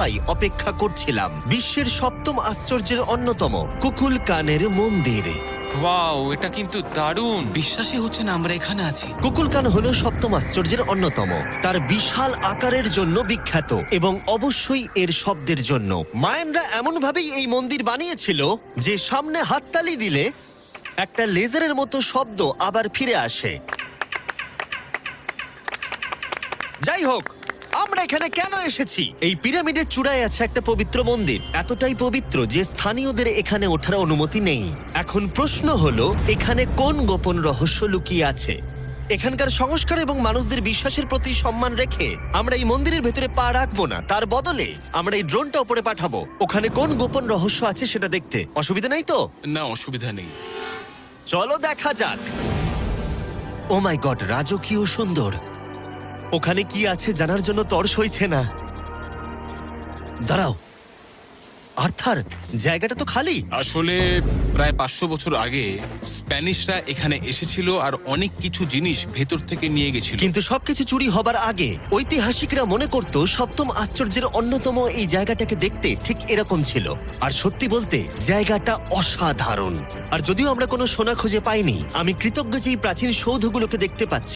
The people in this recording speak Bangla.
তাই অপেক্ষা করছিলাম। বিশ্বের সপ্তম আশ্চর্যের অন্যতম কুকুলকানের মন্দির। ওয়াও, এটা কিন্তু দারুণ। বিশ্বাসই হচ্ছে না আমরা এখানে আছি। কুকুলকান হলো সপ্তম আশ্চর্যের অন্যতম। তার বিশাল আকারের জন্য বিখ্যাত এবং অবশ্যই এর শব্দের জন্য। মায়ানরা এমনভাবেই এই মন্দির বানিয়েছিল যে সামনে হাততালি দিলে একটা লেজারের মতো শব্দ আবার ফিরে আসে। যাই হোক, আমরা এখানে কেন এসেছি? এই পিরামিডের চূড়ায় আছে একটা পবিত্র মন্দির, এতটাই পবিত্র যে স্থানীয়দের এখানে ওঠার অনুমতি নেই। এখন প্রশ্ন হলো, এখানে কোন গোপন রহস্য লুকিয়ে আছে? এখানকার সংস্কার এবং মানুষদের বিশ্বাসের প্রতি সম্মান রেখে আমরা এই মন্দিরের ভেতরে পা রাখবো না। তার বদলে আমরা এই ড্রোনটা উপরে পাঠাবো ওখানে কোন গোপন রহস্য আছে সেটা দেখতে। অসুবিধা নাই তো? না, অসুবিধা নেই। চলো দেখা যাক। ও মাই গড, রাজকীয় সুন্দর। ওখানে কি আছে জানার জন্য তর সইছে না। দাঁড়াও, আর্থার, জায়গাটা তো খালি। আসলে প্রায় 500 বছর আগে স্প্যানিশরা এখানে এসেছিল আর অনেক কিছু জিনিস ভেতর থেকে নিয়ে গেছিল। কিন্তু সবকিছু চুরি হবার আগে ঐতিহাসিকরা মনে করত সপ্তম আশ্চর্যের অন্যতম এই জায়গাটাকে দেখতে ঠিক এরকম ছিল। আর সত্যি বলতে জায়গাটা অসাধারণ। আর যদিও আমরা কোনো সোনা খুঁজে পাইনি, আমি কৃতজ্ঞ যে এই প্রাচীন সৌধগুলোকে দেখতে পাচ্ছি।